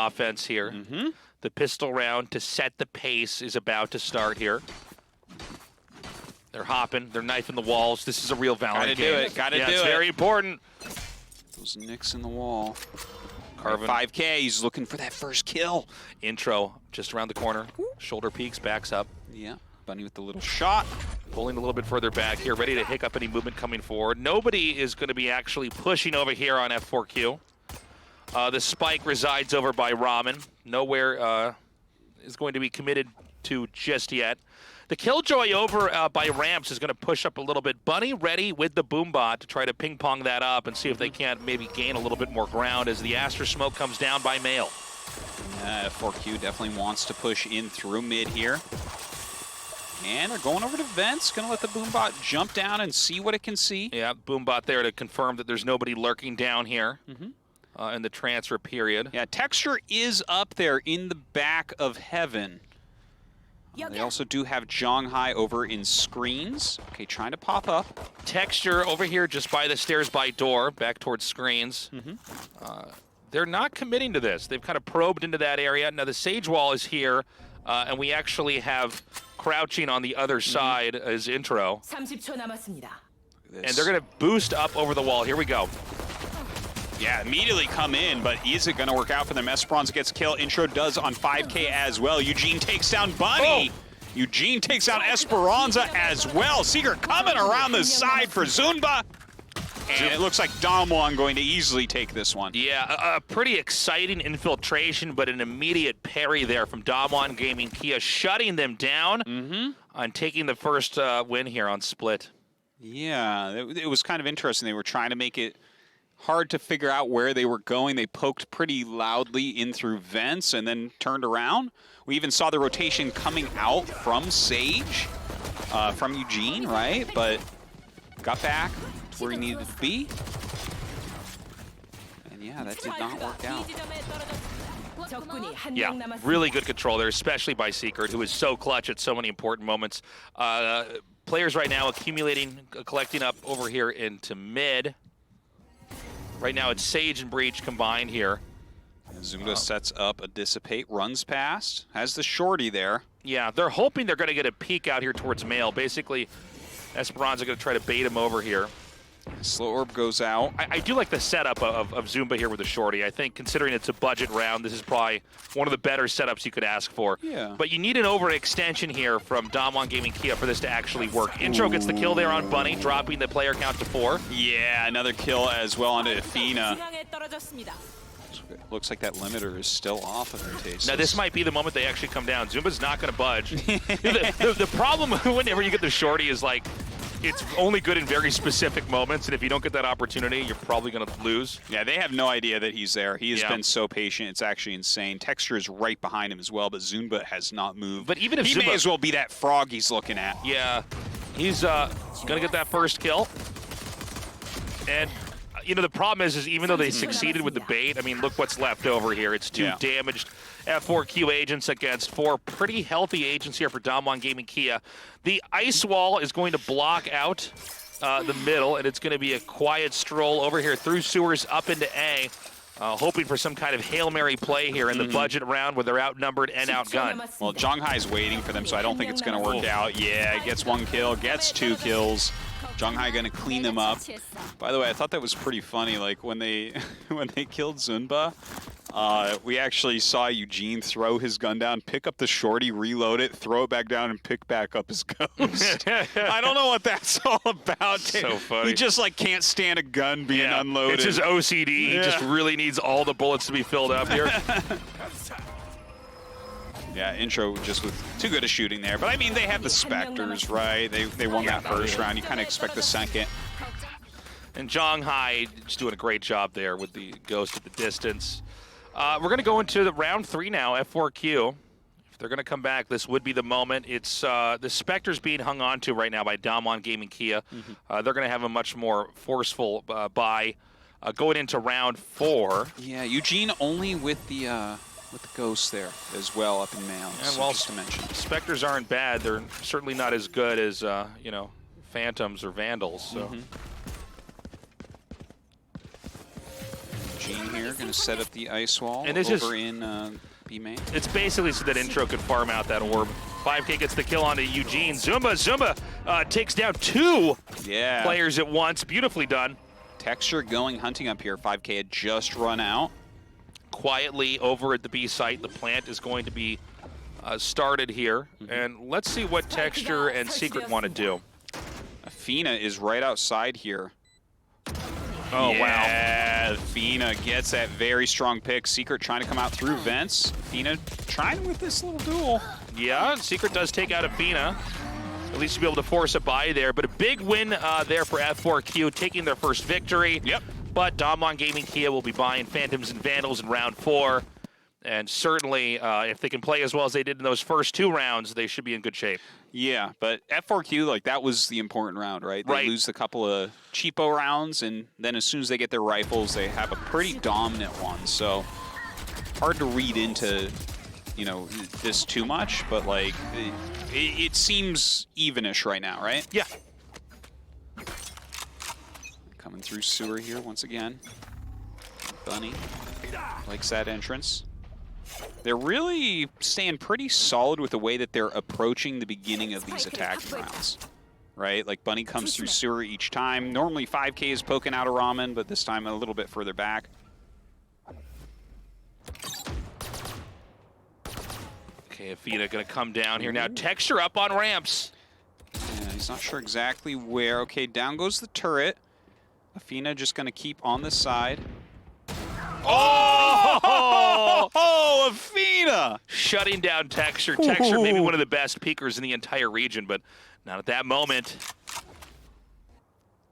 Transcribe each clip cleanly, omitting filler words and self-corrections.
offense here. The pistol round to set the pace is about to start here. They're hopping, they're knifing the walls. This is a real Valorant game. Gotta do it. It's very important. Those nicks in the wall. Carvin. 5K, he's looking for that first kill. Intro just around the corner. Shoulder peeks, backs up. Yeah, Bunny with the little shot. Pulling a little bit further back here, ready to hiccup any movement coming forward. Nobody is going to be actually pushing over here on F4Q. The spike resides over by Ramen. Nowhere is going to be committed to just yet. The Killjoy over by Ramps is going to push up a little bit. Bunny ready with the Boombot to try to ping-pong that up and see if they can't maybe gain a little bit more ground as the Astra smoke comes down by Mail. Yeah, F4Q definitely wants to push in through mid here. And they're going over to vents, going to let the Boombot jump down and see what it can see. Yeah, Boombot there to confirm that there's nobody lurking down here in the transfer period. Yeah, Texture is up there in the back of Heaven. They also do have Zhonghai over in screens. Okay, trying to pop up. Texture over here just by the stairs by door, back towards screens. They're not committing to this. They've kind of probed into that area. Now the Sage Wall is here, and we actually have crouching on the other side as intro. 30초 남았습니다. And they're going to boost up over the wall. Here we go. Yeah, immediately come in, but is it going to work out for them? Esperanza gets kill. Intro does on 5K as well. Eugene takes down Bunny. Eugene takes down Esperanza as well. Seeker coming around the side for Zunba. And it looks like DAMWON going to easily take this one. Yeah, a pretty exciting infiltration, but an immediate parry there from DAMWON Gaming Kia, shutting them down on taking the first win here on Split. Yeah, it was kind of interesting. They were trying to make it hard to figure out where they were going. They poked pretty loudly in through vents and then turned around. We even saw the rotation coming out from Sage, from Eugene, right? But got back to where he needed to be. And yeah, that did not work out. Yeah, really good control there, especially by Secret, who is so clutch at so many important moments. Players right now accumulating, collecting up over here into mid. Right now it's Sage and Breach combined here. Zumba sets up a Dissipate, runs past, has the shorty there. Yeah, they're hoping they're going to get a peek out here towards Mail. Basically, Esperanza going to try to bait him over here. Slow Orb goes out. I do like the setup of Zumba here with the shorty. I think considering it's a budget round, this is probably one of the better setups you could ask for. Yeah. But you need an overextension here from DAMWON Gaming Kia for this to actually work. Intro gets the kill there on Bunny, dropping the player count to 4. Yeah, another kill as well onto Athena. Looks like that limiter is still off of her taste. Now this might be the moment they actually come down. Zumba's not going to budge. the problem whenever you get the shorty is like, it's only good in very specific moments, and if you don't get that opportunity, you're probably going to lose. Yeah, they have no idea that he's there. He has been so patient. It's actually insane. Texture is right behind him as well, but Zumba has not moved. But even if he Zumba may as well be that frog he's looking at. Yeah, he's going to get that first kill. And you know, the problem is even though they succeeded with the bait, I mean, look what's left over here. It's 2 damaged F4Q agents against 4 pretty healthy agents here for DAMWON Gaming Kia. The ice wall is going to block out the middle, and it's going to be a quiet stroll over here through sewers up into A, hoping for some kind of Hail Mary play here in the budget round where they're outnumbered and outgunned. Well, Zhonghai's waiting for them, so I don't think it's going to work out. Yeah, gets 1 kill, gets 2 kills. Zhonghai going to clean them up. By the way, I thought that was pretty funny. Like when they killed Zunba, we actually saw Eugene throw his gun down, pick up the shorty, reload it, throw it back down, and pick back up his ghost. I don't know what that's all about. So funny. He just like can't stand a gun being unloaded. It's his OCD. He just really needs all the bullets to be filled up here. Yeah, Intro just with too good a shooting there. But I mean, they have the Spectres, right? They won that first round. You kind of expect the second. And Zhonghai just doing a great job there with the ghost at the distance. We're going to go into the round 3 now, F4Q. If they're going to come back, this would be the moment. It's the Spectres being hung on to right now by DAMWON Gaming Kia. They're going to have a much more forceful buy going into round 4. Yeah, Eugene only with the ghosts there as well up in Mail. And so while just to mention, Spectres aren't bad, they're certainly not as good as you know, Phantoms or Vandals. So. Eugene here here, going to set up the ice wall and this over in B main. It's basically so that Intro could farm out that orb. 5K gets the kill onto Eugene. Zumba takes down 2 players at once. Beautifully done. Texture going hunting up here. 5K had just run out. Quietly over at the B site, the plant is going to be started here. And let's see what Texture and Secret want to do. Fina is right outside here. Oh, wow. Yeah, Fina gets that very strong pick. Secret trying to come out through vents. Fina trying with this little duel. Yeah, Secret does take out a Fina. At least to be able to force a buy there. But a big win there for F4Q, taking their first victory. Yep. But DAMWON Gaming Kia will be buying Phantoms and Vandals in round 4. And certainly, if they can play as well as they did in those first 2 rounds, they should be in good shape. Yeah, but F4Q, like, that was the important round, right? They lose a couple of cheapo rounds, and then as soon as they get their rifles, they have a pretty dominant one. So hard to read into, you know, this too much, but, like, it seems evenish right now, right? Yeah. Coming through sewer here once again. Bunny likes that entrance. They're really staying pretty solid with the way that they're approaching the beginning of these attacking rounds, right? Like, Bunny comes through sewer each time. Normally 5K is poking out a ramen, but this time a little bit further back. Okay, Afina gonna come down here now. Texture up on ramps. Yeah, he's not sure exactly where. Okay, down goes the turret. Afina just gonna keep on the side. Oh, Afina! Shutting down Texture. Texture, maybe one of the best peekers in the entire region, but not at that moment.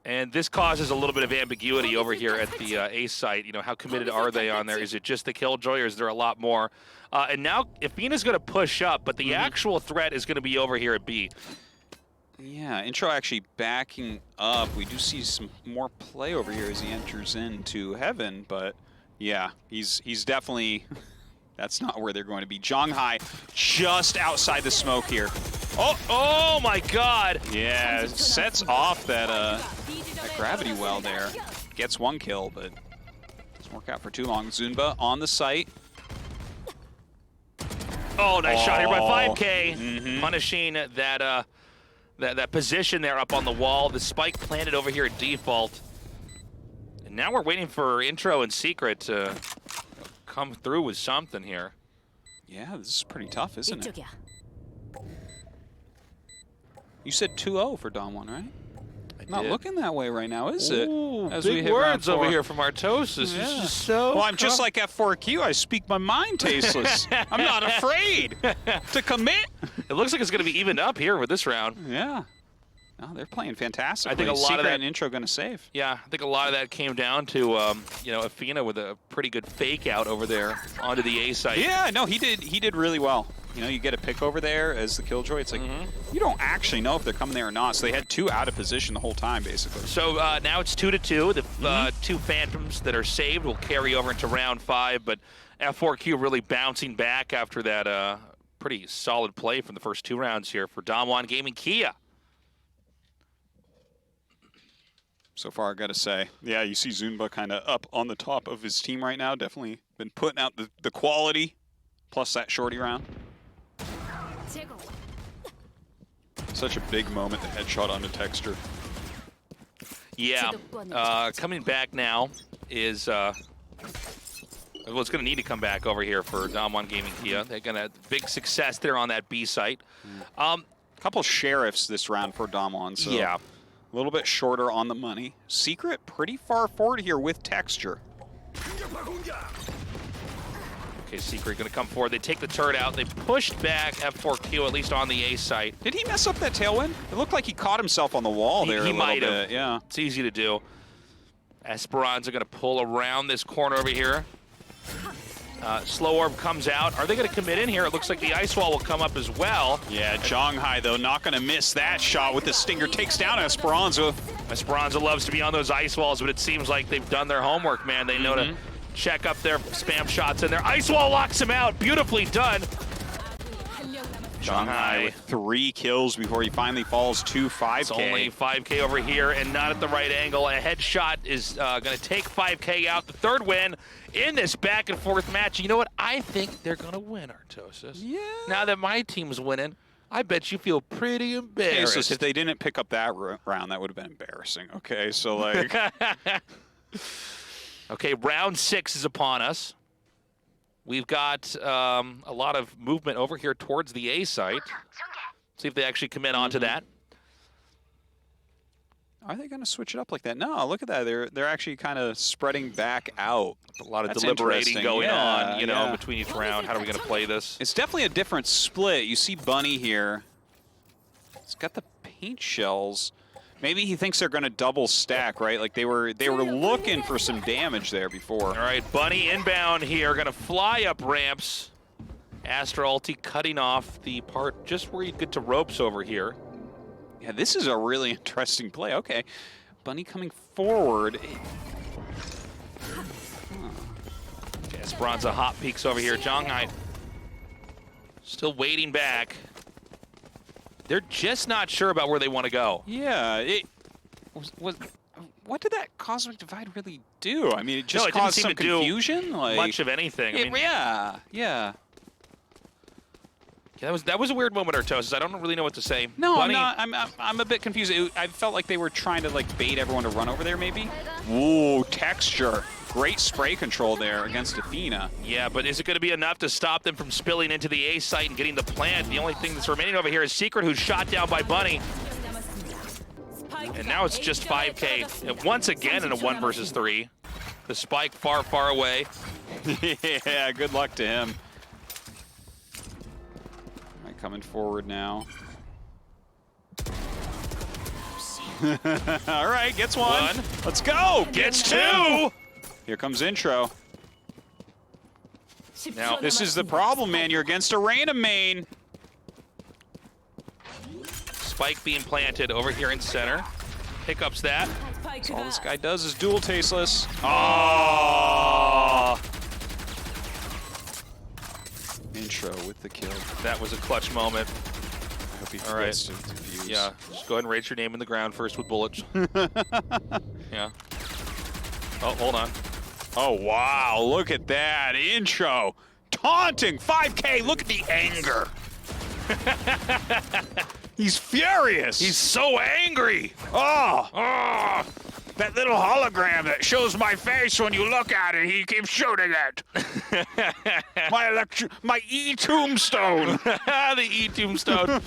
And this causes a little bit of ambiguity over here at the A site. You know, how committed are they on there? Is it just the Killjoy, or is there a lot more? And now Afina's going to push up, but the actual threat is going to be over here at B. Yeah, Intro actually backing up. We do see some more play over here as he enters into Heaven, but yeah, he's definitely, that's not where they're going to be. Zhonghai just outside the smoke here. Oh my God! Yeah, sets off that gravity well there. Gets 1 kill, but doesn't work out for too long. Zunba on the site. Oh, nice shot here by 5K, punishing that that position there up on the wall. The spike planted over here at default. And now we're waiting for Intro and Secret to come through with something here. Yeah, this is pretty tough, isn't it? You said 2-0 for DAMWON, right? Not looking that way right now, is it? As big we hit words over here from Artosis. Yeah. This is so well, I'm just like F4Q. I speak my mind, Tasteless. I'm not afraid to commit. It looks like it's going to be evened up here with this round. Yeah. No, they're playing fantastic. I think a lot Secret of that and Intro going to save. Yeah, I think a lot of that came down to you know, Afina with a pretty good fake out over there onto the A site. Yeah, no, he did really well. You know, you get a pick over there as the Killjoy. It's like you don't actually know if they're coming there or not. So they had 2 out of position the whole time, basically. So now it's 2-2. The 2 Phantoms that are saved will carry over into round 5. But F4Q really bouncing back after that pretty solid play from the first 2 rounds here for DAMWON Gaming Kia. So far, I got to say, yeah, you see Zunba kind of up on the top of his team right now. Definitely been putting out the quality, plus that shorty round. Such a big moment, the headshot onto Texture. Yeah, coming back now is, well, it's going to need to come back over here for DAMWON Gaming Kia. They're going to big success there on that B site. Couple sheriffs this round for DAMWON, so yeah, a little bit shorter on the money. Secret pretty far forward here with Texture. Okay, Secret going to come forward. They take the turret out. They pushed back F4Q, at least on the A site. Did he mess up that tailwind? It looked like he caught himself on the wall there. He might have. Yeah. It's easy to do. Esperanza going to pull around this corner over here. Slow orb comes out. Are they going to commit in here? It looks like the ice wall will come up as well. Yeah, Zhonghai, though, not going to miss that shot with the stinger. Takes down Esperanza. Esperanza loves to be on those ice walls, but it seems like they've done their homework, man. They know to check up their spam shots in there. Ice wall locks him out. Beautifully done. Zhonghai with 3 kills before he finally falls to 5K. It's only 5K over here and not at the right angle. A headshot is going to take 5K out. The third win in this back and forth match. You know what? I think they're going to win, Artosis. Yeah. Now that my team's winning, I bet you feel pretty embarrassed. Okay, so if they didn't pick up that round, that would have been embarrassing. Okay, so like... Okay, round 6 is upon us. We've got a lot of movement over here towards the A site. See if they actually commit onto that. Are they going to switch it up like that? No, look at that. They're actually kind of spreading back out. A lot of That's deliberating going on, you know, yeah. between each round. How are we going to play this? It's definitely a different split. You see Bunny here. He's got the paint shells. Maybe he thinks they're going to double stack, right? Like they were looking for some damage there before. All right, Bunny inbound here, going to fly up ramps. Astra ulti cutting off the part just where you get to ropes over here. Yeah, this is a really interesting play. Okay, Bunny coming forward. Esperanza hot peeks over here. Zhonghai still waiting back. They're just not sure about where they want to go. Yeah, what did that cosmic divide really do? I mean, it just caused some confusion. Like much of anything. I mean, yeah. That was a weird moment, Artosis. I don't really know what to say. No, Bunny, I'm a bit confused. I felt like they were trying to like bait everyone to run over there, maybe. Ooh, texture. Great spray control there against Athena. Yeah, but is it going to be enough to stop them from spilling into the A site and getting the plant? The only thing that's remaining over here is Secret, who's shot down by Bunny. And now it's just 5K. And once again in a 1 versus 3. The spike far, far away. Yeah, good luck to him. All right, coming forward now. All right, gets one. Let's go. Gets 2. Here comes intro. Now, this is the problem, man. You're against a random main. Spike being planted over here in center. Hiccups that. So all this guy does is dual tasteless. Oh! Intro with the kill. That was a clutch moment. I hope he All right. to defuse. Yeah, just go ahead and raise your name in the ground first with bullets. Yeah. Oh, hold on. Oh, wow. Look at that intro. Taunting 5K. Look at the anger. He's furious. He's so angry. Oh, that little hologram that shows my face when you look at it, he keeps shooting it. my E-tombstone. The E-tombstone.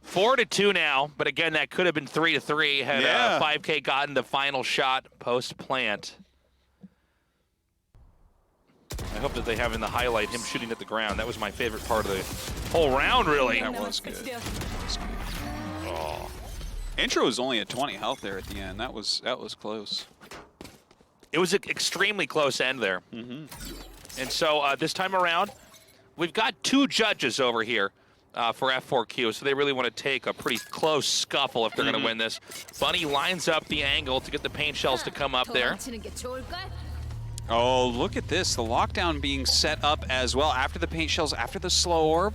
4-2 now, but again, that could have been 3-3 had 5K gotten the final shot post-plant. I hope that they have in the highlight him shooting at the ground. That was my favorite part of the whole round, really. That was good. Oh. Intro was only at 20 health there at the end. That was close. It was an extremely close end there. And so this time around, we've got 2 judges over here for F4Q, so they really want to take a pretty close scuffle if they're going to win this. Bunny lines up the angle to get the paint shells to come up there. Oh, look at this. The lockdown being set up as well after the paint shells, after the slow orb.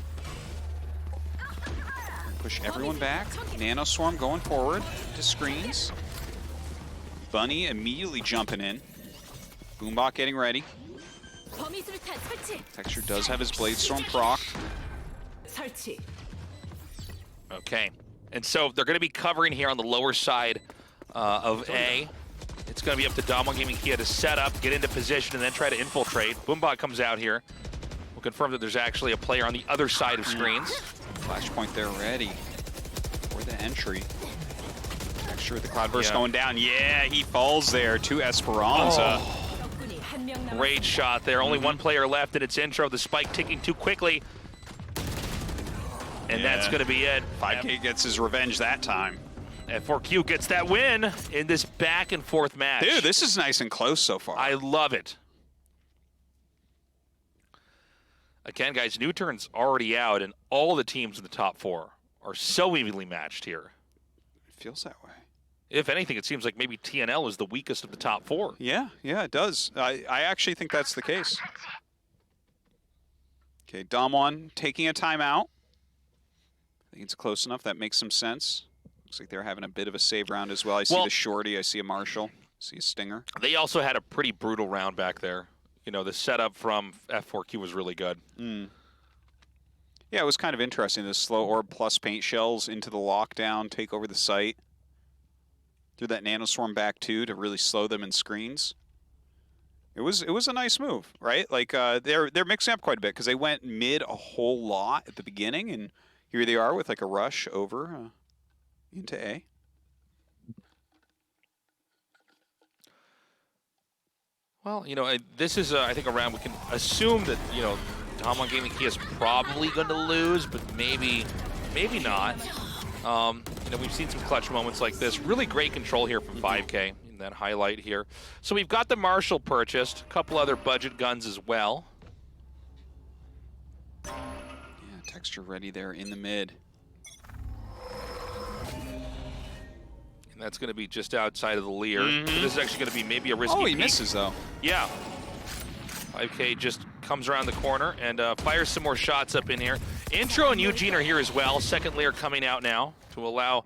Push everyone back. Nano Swarm going forward to screens. Bunny immediately jumping in. Boombot getting ready. Texture does have his Blade Storm procced. Okay, and so they're going to be covering here on the lower side of A. It's going to be up to DAMWON Gaming Kia to set up, get into position, and then try to infiltrate. Boombot comes out here. We'll confirm that there's actually a player on the other side of screens. Flashpoint there ready for the entry. Texture with the Cloudburst going down. Yeah, he falls there to Esperanza. Oh. Great shot there. Only one player left, and it's intro. The spike ticking too quickly. And that's going to be it. 5K gets his revenge that time. F4Q gets that win in this back and forth match. Dude, this is nice and close so far. I love it. Again, guys, new turn's already out, and all the teams in the top 4 are so evenly matched here. It feels that way. If anything, it seems like maybe TNL is the weakest of the top 4. Yeah, it does. I actually think that's the case. Okay, DAMWON taking a timeout. I think it's close enough. That makes some sense. Looks like they're having a bit of a save round as well. I see the shorty. I see a Marshall. I see a Stinger. They also had a pretty brutal round back there. You know, the setup from F4Q was really good. Yeah, it was kind of interesting. The slow orb plus paint shells into the lockdown, take over the site. Threw that nanoswarm back too to really slow them in screens. It was a nice move, right? Like they're mixing up quite a bit because they went mid a whole lot at the beginning, and here they are with like a rush over into A. Well, you know, this is, I think, a round we can assume that, you know, DAMWON Gaming Key is probably going to lose, but maybe not. You know, we've seen some clutch moments like this. Really great control here from 5K in that highlight here. So we've got the Marshall purchased, a couple other budget guns as well. Yeah, texture ready there in the mid. That's going to be just outside of the Lear. This is actually going to be maybe a risky Oh, he peek. misses, though. Yeah. 5K just comes around the corner and fires some more shots up in here. Intro and Eugene are here as well. Second Lear coming out now to allow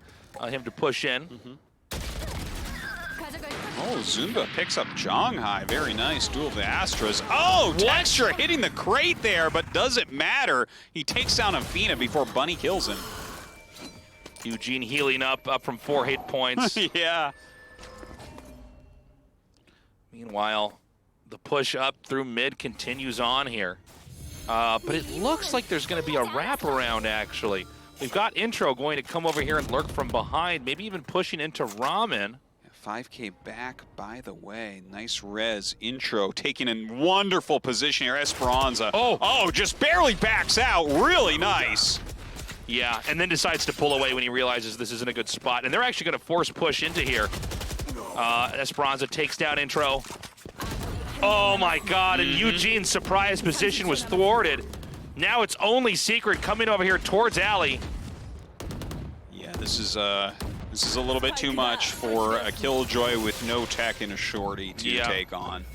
him to push in. Oh, Zumba picks up Zhanghai. Very nice. Duel of the Astras. Oh, texture hitting the crate there, but doesn't matter. He takes down Afina before Bunny kills him. Eugene healing up from 4 hit points. Yeah. Meanwhile, the push up through mid continues on here. But it looks like there's going to be a wraparound, actually. We've got Intro going to come over here and lurk from behind, maybe even pushing into Ramen. 5K back, by the way. Nice res. Intro taking a wonderful position here. Esperanza. Oh, just barely backs out. Really nice. Yeah, and then decides to pull away when he realizes this isn't a good spot. And they're actually going to force push into here. Esperanza takes down Intro. Oh my God, and Eugene's surprise position was thwarted. Now it's only Secret coming over here towards Alley. Yeah, this is a little bit too much for a Killjoy with no tech and a shorty to take on.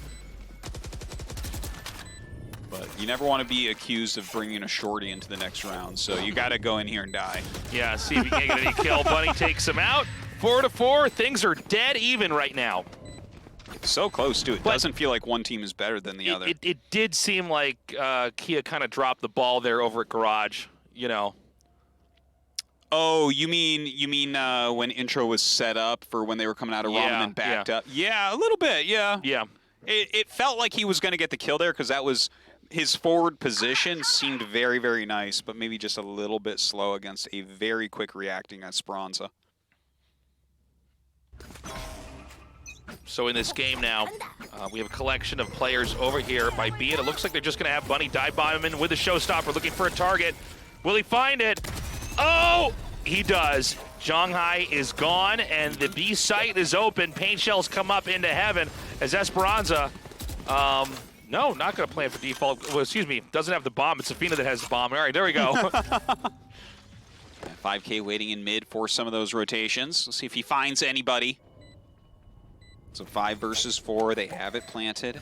But you never want to be accused of bringing a shorty into the next round, so you got to go in here and die. Yeah, see if he can't get any kill. Bunny takes him out. 4-4. Things are dead even right now. So close to it. Doesn't feel like one team is better than the other. It did seem like Kia kind of dropped the ball there over at Garage. You know. Oh, you mean when Intro was set up for when they were coming out of Ramen and backed up? Yeah, a little bit. Yeah. Yeah. It felt like he was going to get the kill there because that was. His forward position seemed very, very nice, but maybe just a little bit slow against a very quick reacting Esperanza. So in this game now, we have a collection of players over here by B, and it looks like they're just going to have Bunny dive bomb him in with a showstopper looking for a target. Will he find it? Oh, he does. Zhanghai is gone, and the B site is open. Paint shells come up into heaven as Esperanza... no, not going to plan for default. Well, excuse me, doesn't have the bomb. It's Afina that has the bomb. All right, there we go. 5K waiting in mid for some of those rotations. Let's see if he finds anybody. So 5 versus 4. They have it planted.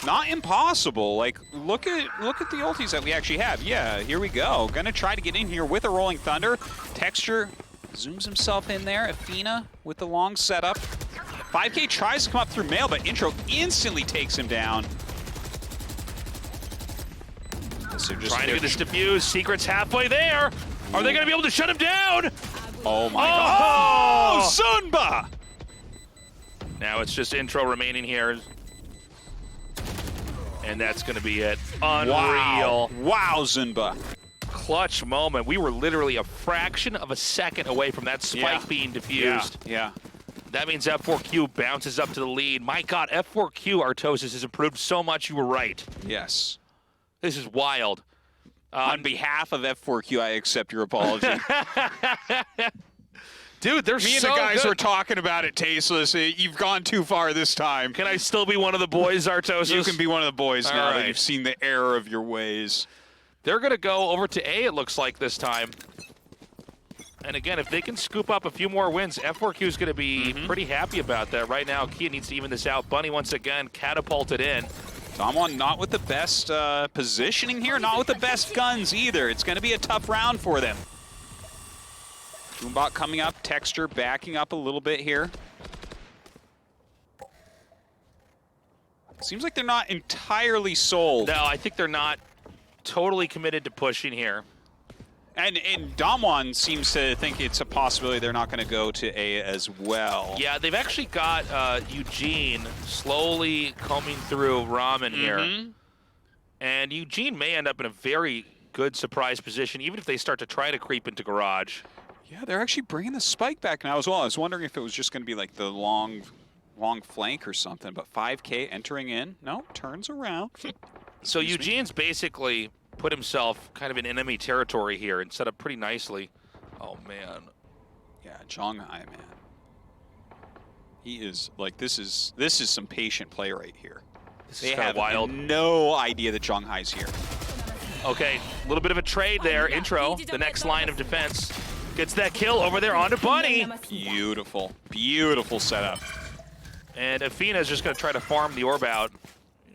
Not impossible. Like, look at the ultis that we actually have. Yeah, here we go. Gonna try to get in here with a Rolling Thunder. Texture zooms himself in there. Afina with the long setup. 5K tries to come up through mail, but Intro instantly takes him down. So just trying to get this defused. Secret's halfway there. Are they going to be able to shut him down? Oh my God. Oh, Zunba! Now it's just Intro remaining here. And that's going to be it. Unreal. Wow, Zunba. Clutch moment. We were literally a fraction of a second away from that spike being defused. Yeah. That means F4Q bounces up to the lead. My God, F4Q, Artosis, has improved so much. You were right. Yes. This is wild. On behalf of F4Q, I accept your apology. Dude, they're Me and the guys were talking about it, Tasteless. You've gone too far this time. Can I still be one of the boys, Artosis? You can be one of the boys now that you've seen the error of your ways. They're going to go over to A, it looks like, this time. And again, if they can scoop up a few more wins, F4Q is going to be pretty happy about that. Right now, Kia needs to even this out. Bunny, once again, catapulted in. DAMWON not with the best positioning here, not with the best guns either. It's going to be a tough round for them. Boombot coming up, Texture backing up a little bit here. Seems like they're not entirely sold. No, I think they're not totally committed to pushing here. And DAMWON seems to think it's a possibility they're not going to go to A as well. Yeah, they've actually got Eugene slowly combing through Ramen here. And Eugene may end up in a very good surprise position, even if they start to try to creep into Garage. Yeah, they're actually bringing the spike back now as well. I was wondering if it was just going to be like the long flank or something, but 5K entering in. No, turns around. So Eugene's basically put himself kind of in enemy territory here and set up pretty nicely. Oh, man. Yeah, Zhonghai, man. He is, like, this is some patient play right here. This is kind of wild. No idea that Zhonghai's here. Okay, a little bit of a trade there. Intro, the next line of defense. Gets that kill over there onto Bunny. Beautiful, beautiful setup. And Afina's just going to try to farm the orb out.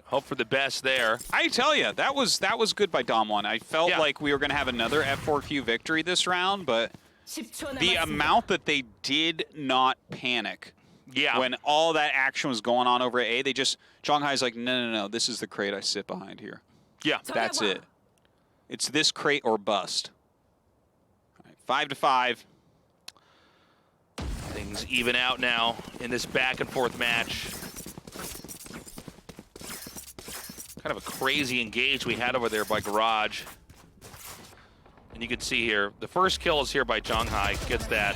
Hope for the best there. I tell you, that was good by DAMWON. I felt like we were going to have another F4Q victory this round, but the amount that they did not panic when all that action was going on over at A, they just, Zhonghai's like, no, this is the crate I sit behind here. Yeah. That's it. It's this crate or bust. All right, 5-5. Things even out now in this back and forth match. Kind of a crazy engage we had over there by Garage. And you can see here, the first kill is here by Zhonghai, gets that.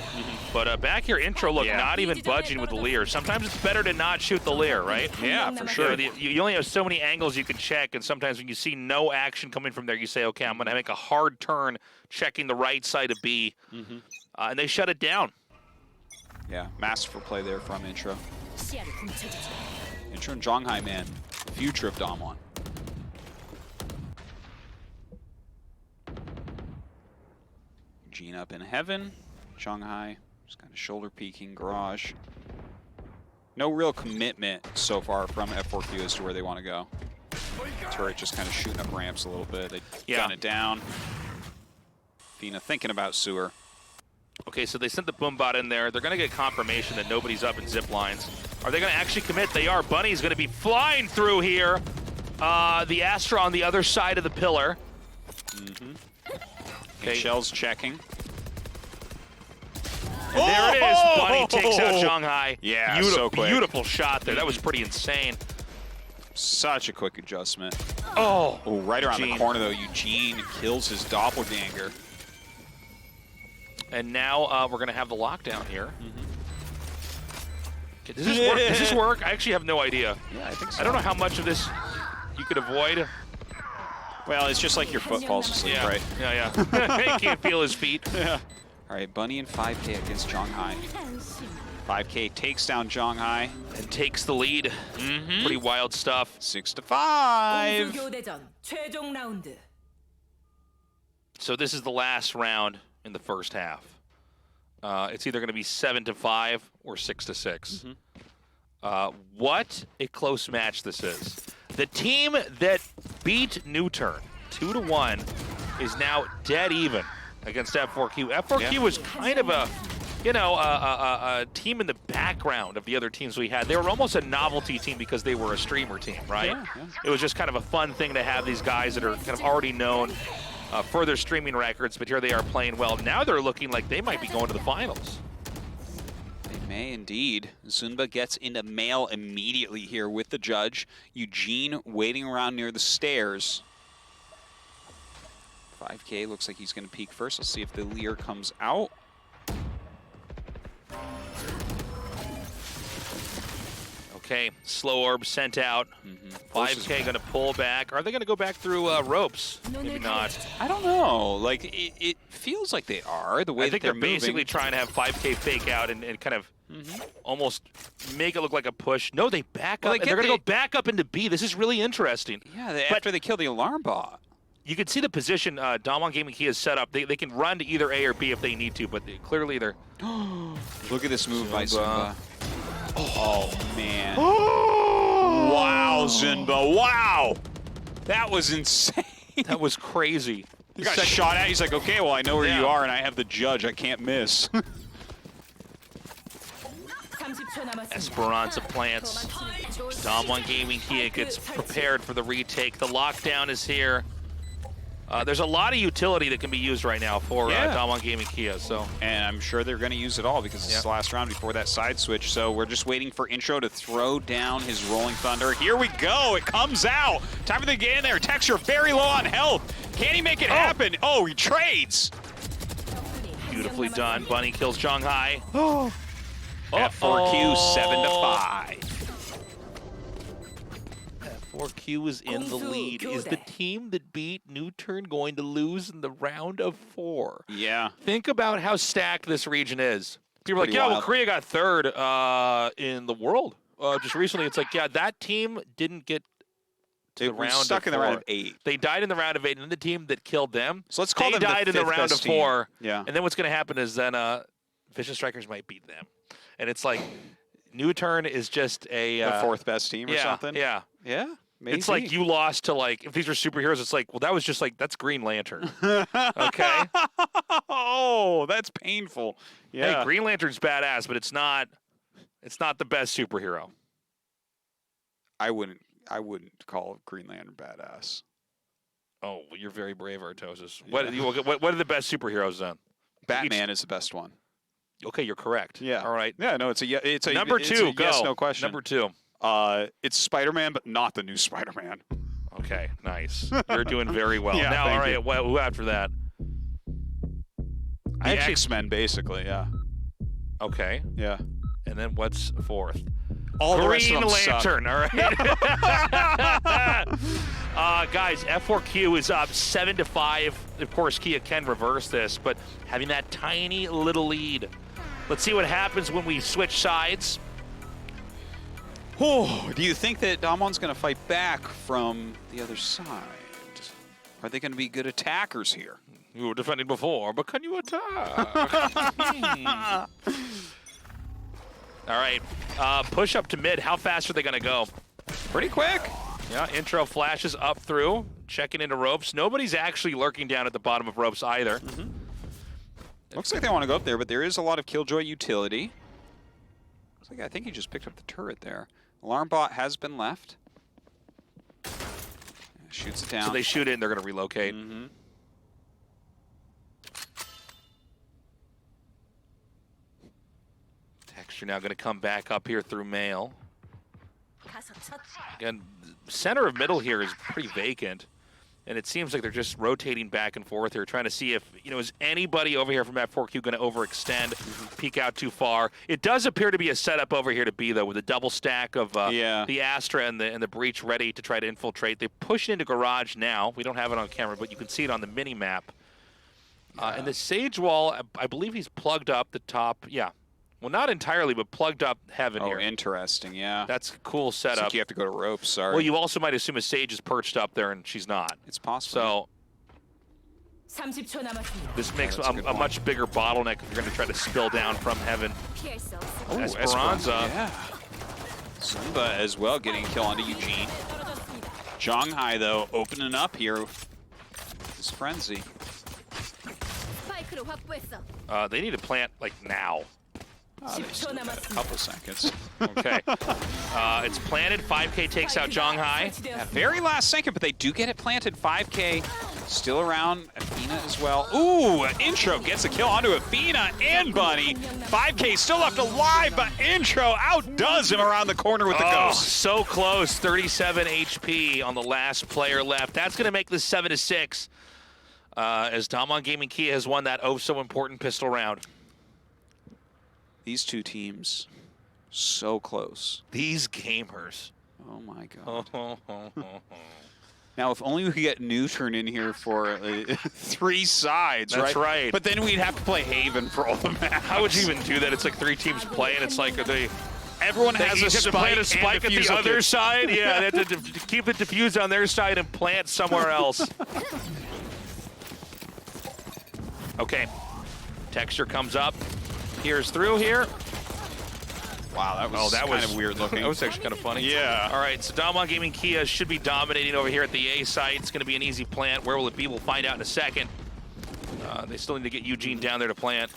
But back here, Intro, look, not even budging with the Leer. Sometimes it's better to not shoot the Leer, right? Yeah, for sure. You only have so many angles you can check, and sometimes when you see no action coming from there, you say, okay, I'm going to make a hard turn checking the right side of B. And they shut it down. Yeah, masterful play there from Intro. Intro and Zhonghai, man, future of DAMWON. Gene up in heaven. Zhonghai just kind of shoulder peeking Garage. No real commitment so far from F4Q as to where they want to go. Turret just kind of shooting up ramps a little bit. They gun it down. Fina thinking about sewer. Okay, so they sent the Boombot in there. They're going to get confirmation that nobody's up in zip lines. Are they going to actually commit? They are. Bunny's going to be flying through here. The Astra on the other side of the pillar. Okay. Shell's checking. And there it is. Bunny takes out Zhonghai. Yeah, beautiful, so quick. Beautiful shot there. That was pretty insane. Such a quick adjustment. Oh, right around the corner, though. Eugene kills his doppelganger. And now we're going to have the lockdown here. Okay, does this work? Does this work? I actually have no idea. Yeah, I think so. I don't know how much of this you could avoid. Well, it's just like your foot falls asleep, right? Yeah. He can't feel his feet. Yeah. All right, Bunny and 5K against Zhonghai. 5K takes down Zhonghai. And takes the lead. Pretty wild stuff. 6-5. So this is the last round in the first half. It's either going to be 7-5 or 6-6. What a close match this is. The team that beat Newturn 2-1 is now dead even against F4Q. F4Q was kind of a, a team in the background of the other teams we had. They were almost a novelty team because they were a streamer team, right? Yeah. It was just kind of a fun thing to have these guys that are kind of already known for their streaming records, but here they are playing well. Now they're looking like they might be going to the finals. They may indeed. Zunba gets into mail immediately here with the judge. Eugene waiting around near the stairs. 5K looks like he's going to peek first. Let's see if the Leer comes out. Okay, slow orb sent out. 5K going to pull back. Are they going to go back through ropes? Maybe not. I don't know. Like, it feels like they are, the way that they're moving. Basically trying to have 5K fake out and kind of almost make it look like a push. No, they back up, and they're going to go back up into B. This is really interesting. Yeah, after they kill the alarm bot. You can see the position DAMWON Gaming Key has set up. They can run to either A or B if they need to, but clearly they're... Look at this move by Zunba. Oh, man. Wow, Zunba. Wow. That was insane. That was crazy. got shot at. He's like, okay, well, I know where you are, and I have the judge. I can't miss. Esperanza plants. DAMWON Gaming Kia gets prepared for the retake. The lockdown is here. There's a lot of utility that can be used right now for DAMWON Gaming Kia. And I'm sure they're going to use it all because it's the last round before that side switch. So we're just waiting for Intro to throw down his Rolling Thunder. Here we go. It comes out. Time for the get in there. Texture very low on health. Can he make it happen? Oh, he trades. Beautifully done. Bunny kills Zhonghai. F4Q 7-5. F4Q is in the lead. Is the team that beat New Turn going to lose in the round of 4? Yeah. Think about how stacked this region is. People are like, yeah, well, Korea got 3rd in the world just recently. It's like, yeah, that team didn't get to the round stuck in the round of 8. They died in the round of 8, and then the team that killed them, so let's call them died in the round of 4. Yeah. And then what's going to happen is then Vision Strikers might beat them. And it's like, New Turn is just a... the 4th best team or something? Yeah. Yeah, maybe. It's like you lost to, like, if these are superheroes, it's like, well, that was just like, that's Green Lantern. Okay? Oh, that's painful. Yeah. Hey, Green Lantern's badass, but it's not the best superhero. I wouldn't call Green Lantern badass. Oh, well, you're very brave, Artosis. Yeah. What are the best superheroes then? Batman is the best one. Okay, you're correct. Yeah. All right. Yeah, no, it's a number 2. Go. Yes, no question. Number 2. It's Spider-Man, but not the new Spider-Man. Okay, nice. You're doing very well. Yeah, now, all right, who after that? X-Men, basically, yeah. Okay. Yeah. And then what's 4th? All Green the rest of them Lantern, suck. all right? Guys, F4Q is up 7-5. Of course, Kia can reverse this, but having that tiny little lead. Let's see what happens when we switch sides. Oh, do you think that DAMWON's going to fight back from the other side? Are they going to be good attackers here? You were defending before, but can you attack? All right, push up to mid. How fast are they going to go? Pretty quick. Yeah, Intro flashes up through, checking into ropes. Nobody's actually lurking down at the bottom of ropes either. Looks like they want to go up there, but there is a lot of Killjoy utility. Looks like I think he just picked up the turret there. Alarm bot has been left. Shoots it down. So they shoot it and they're going to relocate. Texture now going to come back up here through Mail. Again, center of middle here is pretty vacant. And it seems like they're just rotating back and forth here, trying to see if, is anybody over here from F4Q going to overextend, peek out too far. It does appear to be a setup over here to B, though, with a double stack of the Astra and the Breach ready to try to infiltrate. They push into Garage now. We don't have it on camera, but you can see it on the mini-map. And the Sage Wall, I believe he's plugged up the top. Yeah. Well, not entirely, but plugged up Heaven here. Oh, interesting, yeah. That's a cool setup. Like you have to go to ropes, sorry. Well, you also might assume a Sage is perched up there, and she's not. It's possible. So this makes a much bigger bottleneck if you're going to try to spill down from Heaven. Oh, Esperanza. Yeah. Zumba as well, getting a kill onto Eugene. Zhonghai, though, opening up here with this frenzy. They need to plant, like, now. A couple seconds. Okay. It's planted. 5K takes out Zhonghai. Yeah, very last second, but they do get it planted. 5K still around. Athena as well. Ooh, Intro gets a kill onto Athena and Bunny. 5K still left alive, but Intro outdoes him around the corner with the ghost. So close. 37 HP on the last player left. That's going to make this 7-6 as DAMWON Gaming Kia has won that oh-so-important pistol round. These two teams, so close. These gamers. Oh, my God. Now, if only we could get New Turn in here for 3 sides, That's right. But then we'd have to play Haven for all the maps. How would you even do that? It's like 3 teams play, and it's like everyone has a spike at the other side. Yeah, they have to keep it diffused on their side and plant somewhere else. Okay. Texture comes up. Here's through here. Wow, that was kind of weird looking. That was actually kind of funny. Yeah. All right, so DAMWON Gaming Kia should be dominating over here at the A site. It's going to be an easy plant. Where will it be? We'll find out in a second. They still need to get Eugene down there to plant.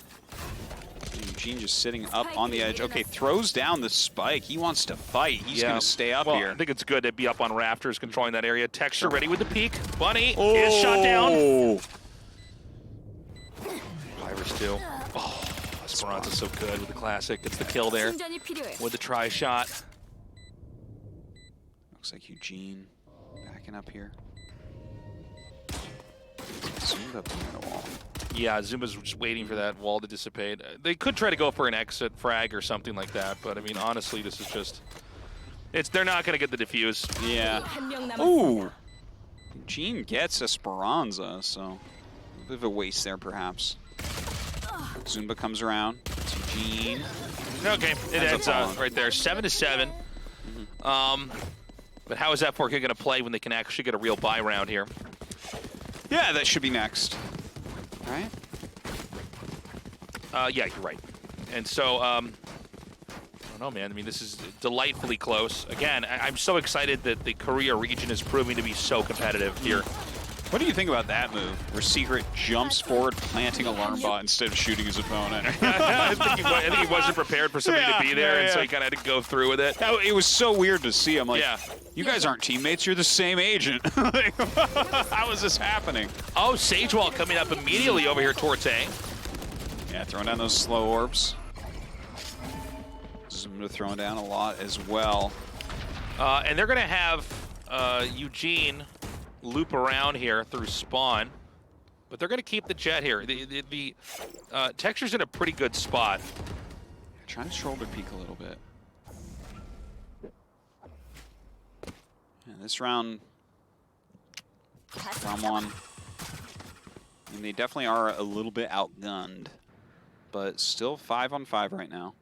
Eugene just sitting up on the edge. Okay, throws down the spike. He wants to fight. He's going to stay up here. I think it's good to be up on rafters controlling that area. Texture ready with the peek. Bunny is shot down. Pirates too. Oh, Esperanza's so good with the classic. Gets the kill there with the try shot. Looks like Eugene backing up here. Zumba behind the wall. Yeah, Zumba's just waiting for that wall to dissipate. They could try to go for an exit frag or something like that, but I mean, honestly, this is just... they're not going to get the defuse. Yeah. Ooh! Eugene gets Esperanza, so a bit of a waste there, perhaps. Zumba comes around. It's Eugene. Okay, it ends right there. 7-7. But how is F4Q going to play when they can actually get a real buy round here? Yeah, that should be next. Right? Yeah, you're right. And so, I don't know, man. I mean, this is delightfully close. Again, I'm so excited that the Korea region is proving to be so competitive here. What do you think about that move, where Secret jumps forward, planting alarm bot instead of shooting his opponent? I think he wasn't prepared for somebody to be there, and so he kind of had to go through with it. It was so weird to see him. Like, you guys aren't teammates. You're the same agent. How is this happening? Oh, Sagewall coming up immediately over here towards A. Yeah, throwing down those slow orbs. Zumba throwing down a lot as well. And they're going to have Eugene loop around here through spawn, but they're going to keep the jet here. The Texture's in a pretty good spot. Trying to shoulder peek a little bit. Yeah, this round one, I mean, they definitely are a little bit outgunned, but still 5-on-5 right now.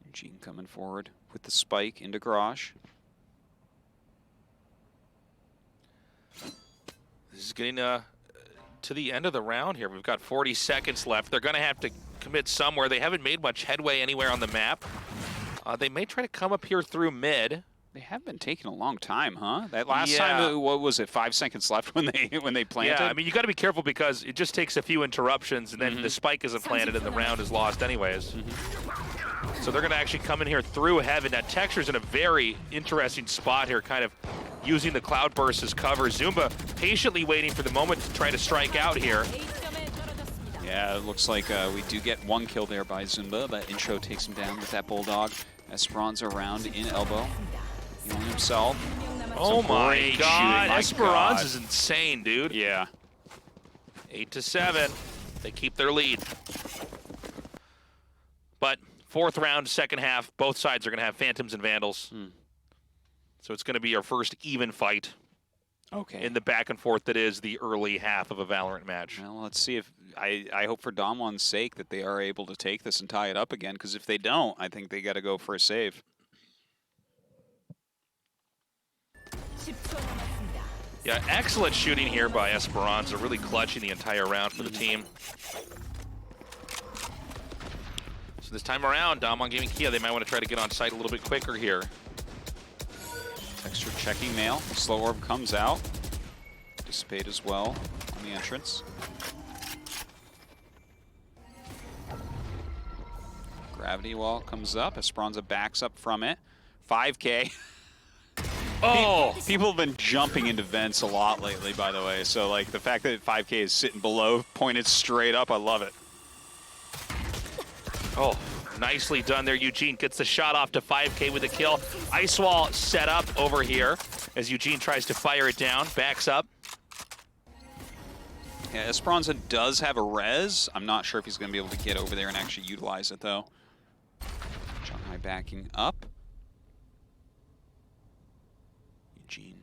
Eugene coming forward with the spike into garage. This is getting to the end of the round here. We've got 40 seconds left. They're going to have to commit somewhere. They haven't made much headway anywhere on the map. They may try to come up here through mid. They have been taking a long time, huh? That last time, what was it, 5 seconds left when they planted? Yeah, I mean, you got to be careful because it just takes a few interruptions, and then the spike isn't planted, and the round is lost anyways. So they're going to actually come in here through heaven. Now, Texture's in a very interesting spot here, kind of using the cloud burst as cover. Zumba patiently waiting for the moment to try to strike out here. Yeah, it looks like we do get one kill there by Zumba, but Intro takes him down with that Bulldog. Esperanza around in elbow. Healing himself. Oh my god, Esperanza's insane, dude. Yeah. 8-7. They keep their lead. But fourth round, second half, both sides are going to have Phantoms and Vandals. So it's going to be our first even fight in the back and forth that is the early half of a Valorant match. Well, let's see if I hope for DAMWON's sake that they are able to take this and tie it up again, because if they don't, I think they got to go for a save. Yeah, excellent shooting here by Esperanza, really clutching the entire round for the team. So this time around, DAMWON Gaming Kia, they might want to try to get on site a little bit quicker here. Texture checking nail. Slow orb comes out. Dissipate as well on the entrance. Gravity wall comes up. Esperanza backs up from it. 5K. Oh! People have been jumping into vents a lot lately, by the way. So, like, the fact that 5K is sitting below, pointed straight up, I love it. Oh, nicely done there. Eugene gets the shot off to 5K with a kill. Ice wall set up over here as Eugene tries to fire it down. Backs up. Yeah, Esperanza does have a res. I'm not sure if he's going to be able to get over there and actually utilize it, though. Shanghai backing up. Eugene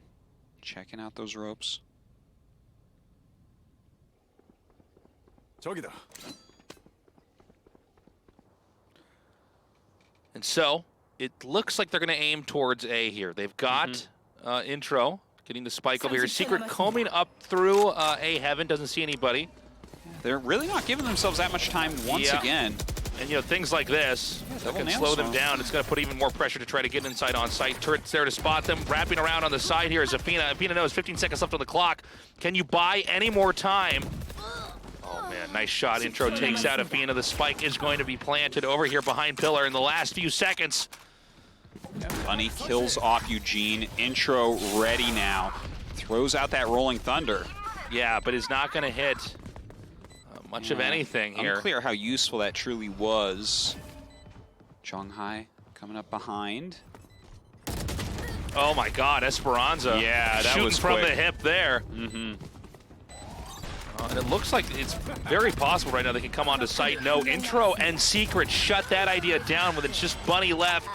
checking out those ropes. 저기다. And so, it looks like they're going to aim towards A here. They've got Intro getting the spike over here. Secret combing up through A heaven, doesn't see anybody. Yeah, They're really not giving themselves that much time once again. And, you know, things like this that can slow them down. It's going to put even more pressure to try to get inside on site. Turret's there to spot them. Wrapping around on the side here is Afina. Afina knows 15 seconds left on the clock. Can you buy any more time? Oh, man, nice shot. Intro takes out Afina. The spike is going to be planted over here behind Pillar in the last few seconds. Bunny kills off Eugene. Intro ready now. Throws out that Rolling Thunder. Yeah, but it's not going to hit much of anything here. Unclear how useful that truly was. Zhonghai coming up behind. Oh my God, Esperanza. Yeah, that shooting was from quick. the hip there. Mm-hmm. And it looks like it's very possible right now they can come onto site. No, Intro and Secret shut that idea down with it's just Bunny left,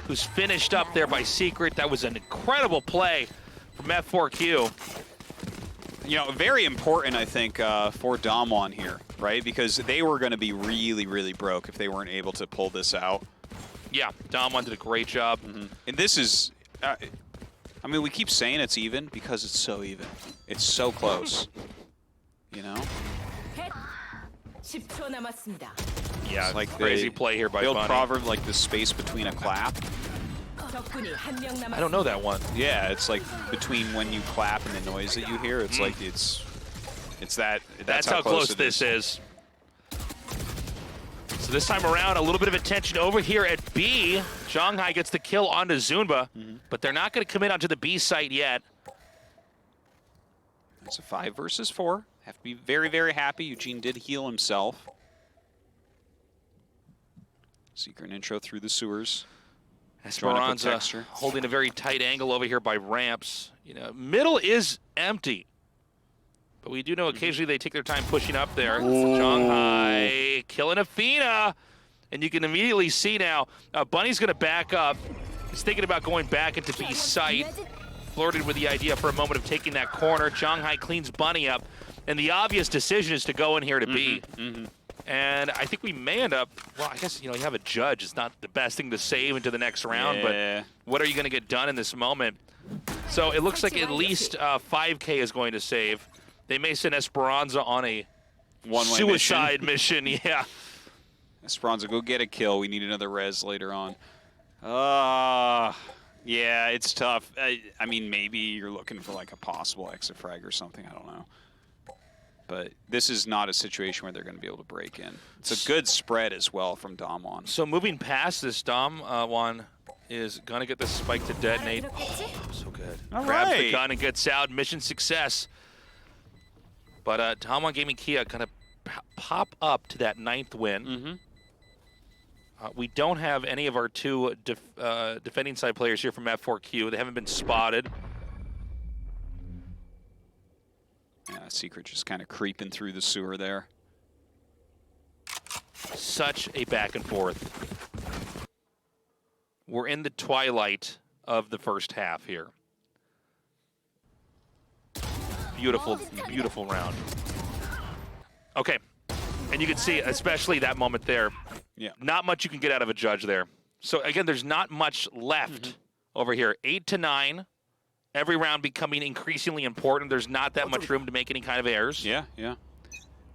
who's finished up there by Secret. That was an incredible play from F4Q. You know, very important, I think, for DAMWON here, right? Because they were going to be really, really broke if they weren't able to pull this out. Yeah, DAMWON did a great job. And this is, I mean, we keep saying it's even because it's so even. It's so close, you know? Yeah, it's like crazy play here by the old Bunny. proverb, like the space between a clap. I don't know that one. Yeah, it's like between when you clap and the noise that you hear. It's like it's that. That's how close this is. So this time around, a little bit of attention over here at B. Zhonghai gets the kill onto Zunba, but they're not going to commit onto the B site yet. It's a 5 versus 4. Have to be very, very happy. Eugene did heal himself. Secret intro through the sewers. Esperanza holding a very tight angle over here by ramps. You know, middle is empty, but we do know occasionally they take their time pushing up there. Zhonghai killing Afina, and you can immediately see now Bunny's going to back up. He's thinking about going back into B site. Flirted with the idea for a moment of taking that corner. Zhonghai cleans Bunny up, and the obvious decision is to go in here to B. And I think we may end up, well, I guess, you know, you have a judge. It's not the best thing to save into the next round, but what are you going to get done in this moment? So it looks like at least 5K is going to save. They may send Esperanza on a one-way suicide mission. Yeah. Esperanza, go get a kill. We need another res later on. Yeah, it's tough. I mean, maybe you're looking for like a possible exit frag or something. I don't know. But this is not a situation where they're going to be able to break in. It's a good spread as well from DAMWON. So moving past this, DAMWON is going to get the spike to detonate. Oh, so good. Grabs the gun and gets out. Mission success. But DAMWON Gaming Kia going to pop up to that 9th win. We don't have any of our two defending side players here from F4Q. They haven't been spotted. Yeah, Secret just kind of creeping through the sewer there. Such a back and forth. We're in the twilight of the first half here. Beautiful, beautiful round. Okay, and you can see, especially that moment there, not much you can get out of a judge there. So again, there's not much left over here. 8 to 9. Every round becoming increasingly important. There's not that much room to make any kind of errors. Yeah.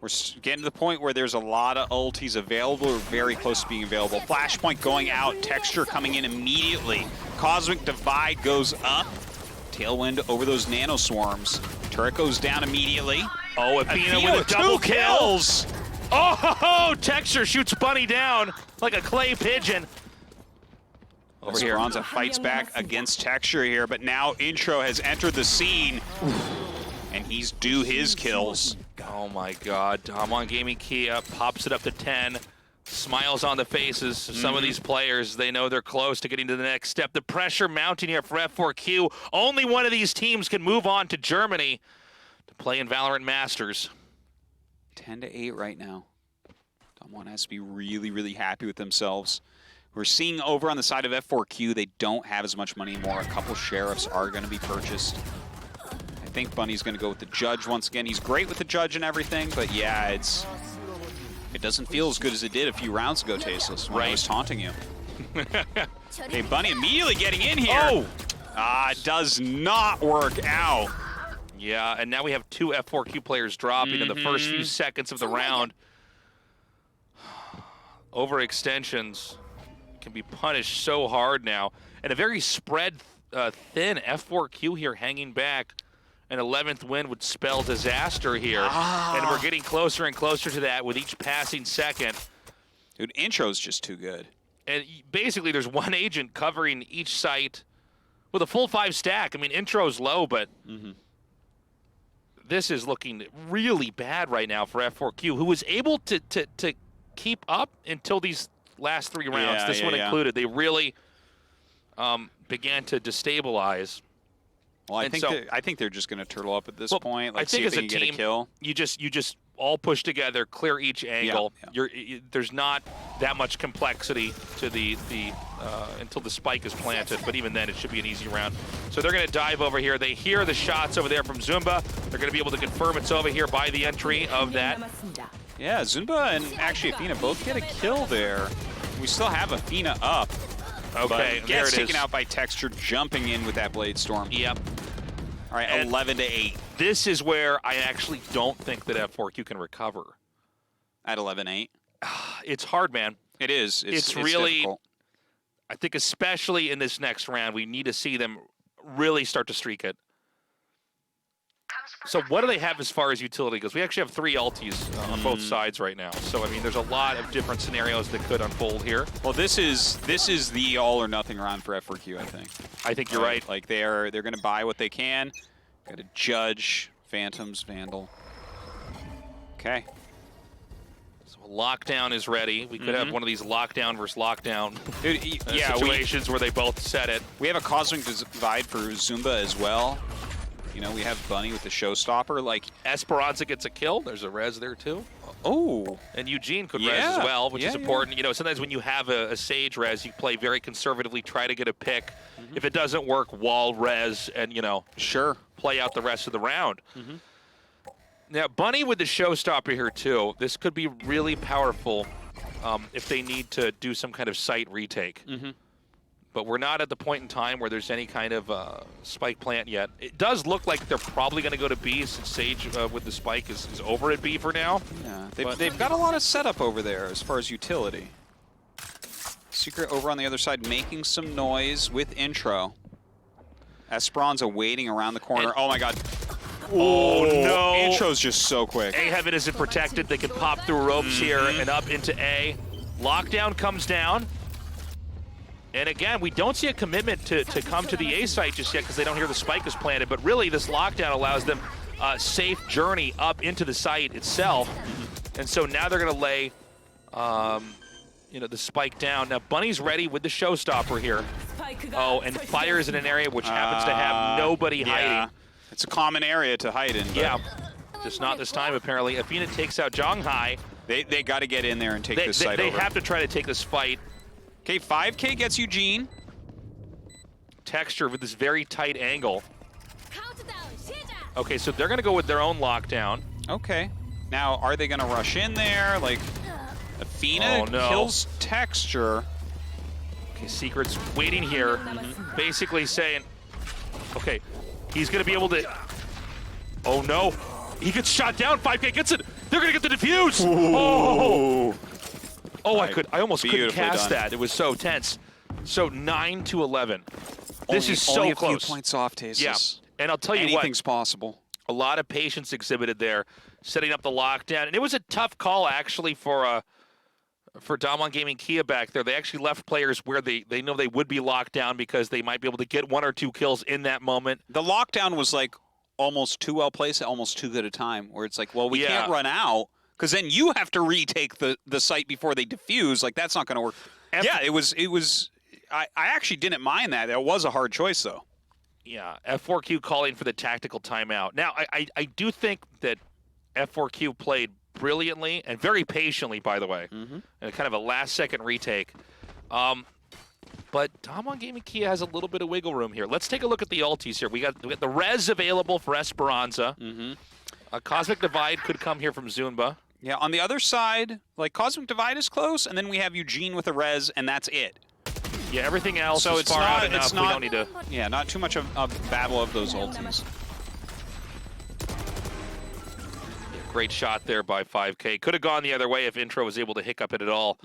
We're getting to the point where there's a lot of ultis available or very close to being available. Flashpoint going out, Texture coming in immediately. Cosmic Divide goes up. Tailwind over those Nano Swarms. Turret goes down immediately. Oh, Afina with a double kills. Oh, Texture shoots Bunny down like a clay pigeon. Over here, Esperanza fights back against Texture here, but now Intro has entered the scene, and he's due his kills. Oh my God, DAMWON Gaming Kia pops it up to 10. Smiles on the faces of some of these players. They know they're close to getting to the next step. The pressure mounting here for F4Q. Only one of these teams can move on to Germany to play in Valorant Masters. 10 to 8 right now. DAMWON has to be really, really happy with themselves. We're seeing over on the side of F4Q, they don't have as much money anymore. A couple Sheriffs are going to be purchased. I think Bunny's going to go with the Judge once again. He's great with the Judge and everything, but yeah, it doesn't feel as good as it did a few rounds ago, Tasteless, when I was taunting you. Hey, Bunny immediately getting in here. Oh! It does not work out. Yeah, and now we have 2 F4Q players dropping in the first few seconds of the round. Overextensions can be punished so hard now. And a very spread thin F4Q here hanging back. An 11th win would spell disaster here. And we're getting closer and closer to that with each passing second. Dude, intro's just too good. And basically there's one agent covering each site with a full 5 stack. I mean, intro's low, but this is looking really bad right now for F4Q, who was able to keep up until these last 3 rounds. This one included. They really began to destabilize. Well, I think they're just going to turtle up at this point. Let's I think see if as they a can team, get a kill. you just all push together, clear each angle. There's not that much complexity to the until the spike is planted, but even then it should be an easy round. So they're going to dive over here. They hear the shots over there from Zumba. They're going to be able to confirm it's over here by the entry of that. Yeah, Zumba and actually Athena both get a kill there. We still have Athena up. Okay, but gets taken out by Texture, jumping in with that Blade Storm. Yep. All right, and 11-8. This is where I actually don't think that F4Q can recover. At 11-8? It's hard, man. It is. It's really difficult. I think especially in this next round, we need to see them really start to streak it. So what do they have as far as utility goes? We actually have 3 ultis on both sides right now. So, I mean, there's a lot of different scenarios that could unfold here. Well, this is the all or nothing round for F4Q, I think. I think you're right. Like they're going to buy what they can. Got to judge Phantoms, Vandal. Okay. So lockdown is ready. We could have one of these lockdown versus lockdown situations where they both set it. We have a Cosmic Divide for Zumba as well. You know, we have Bunny with the Showstopper. Like Esperanza gets a kill. There's a res there too. Oh. And Eugene could res as well, which is important. You know, sometimes when you have a Sage res, you play very conservatively, try to get a pick. If it doesn't work, wall res and, you know, play out the rest of the round. Now, Bunny with the Showstopper here too. This could be really powerful if they need to do some kind of site retake. But we're not at the point in time where there's any kind of spike plant yet. It does look like they're probably going to go to B since Sage with the spike is over at B for now. Yeah, they've got a lot of setup over there as far as utility. Secret over on the other side making some noise with intro. Esperanza waiting around the corner. And, oh my god. Oh no. Intro's just so quick. A Heaven isn't protected. They can pop through ropes here and up into A. Lockdown comes down. And again, we don't see a commitment to come to the A site just yet because they don't hear the spike is planted. But really, this lockdown allows them a safe journey up into the site itself. And so now they're going to lay, you know, the spike down. Now, Bunny's ready with the Showstopper here. Oh, and fires in an area which happens to have nobody hiding. It's a common area to hide in. Yeah, just not this time, apparently. Athena takes out Zhonghai. They got to get in there and take this site over. They have to try to take this fight. Okay, 5K gets Eugene. Texture with this very tight angle. Okay, so they're going to go with their own lockdown. Okay. Now, are they going to rush in there? Like, Athena kills Texture. Okay, Secret's waiting here, basically saying, okay, he's going to be able to... Oh, no. He gets shot down. 5K gets it. They're going to get the defuse. Ooh. Oh, I almost couldn't cast that. It was so tense. So 9-11. This is so only close. A few points off, Tasis. Yeah, and I'll tell you anything's possible. A lot of patience exhibited there, setting up the lockdown, and it was a tough call actually for DAMWON Gaming Kia back there. They actually left players where they know they would be locked down because they might be able to get 1 or 2 kills in that moment. The lockdown was like almost too well placed, almost too good a time, where it's like, well, we can't run out. Because then you have to retake the site before they defuse. Like, that's not going to work. It was. I actually didn't mind that. It was a hard choice, though. Yeah, F4Q calling for the tactical timeout. Now, I do think that F4Q played brilliantly and very patiently, by the way, in a kind of a last-second retake. But DAMWON Gaming Kia has a little bit of wiggle room here. Let's take a look at the ultis here. We got the res available for Esperanza. A Cosmic Divide could come here from Zumba. Yeah, on the other side, like, Cosmic Divide is close, and then we have Eugene with a res, and that's it. Yeah, everything else so is far out enough. We don't need to... Yeah, not too much of a battle of those ultis. Great shot there by 5K. Could have gone the other way if Intro was able to hiccup it at all.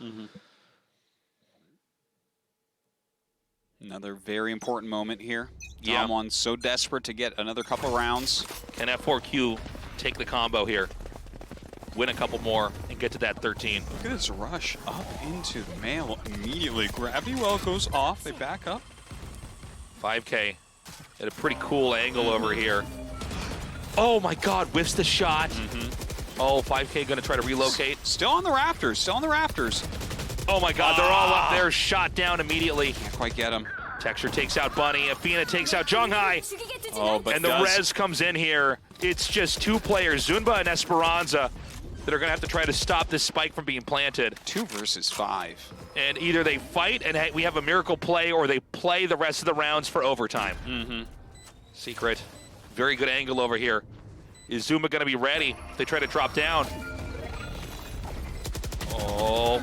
Another very important moment here. Yeah. DAMWON so desperate to get another couple rounds. Can F4Q take the combo here? Win a couple more and get to that 13. Look at this rush up into the mail immediately. Gravity well goes off. They back up. 5K at a pretty cool angle over here. Oh my God, whiffs the shot. Oh, 5K gonna try to relocate. Still on the rafters, still on the rafters. Oh my God, they're all up there, shot down immediately. Can't quite get him. Texture takes out Bunny, Athena takes out Zhonghai. Oh, but and the res comes in here. It's just two players, Zunba and Esperanza, that are gonna have to try to stop this spike from being planted. 2 versus 5. And either they fight and we have a miracle play, or they play the rest of the rounds for overtime. Secret, very good angle over here. Is Zuma gonna be ready if they try to drop down? Oh.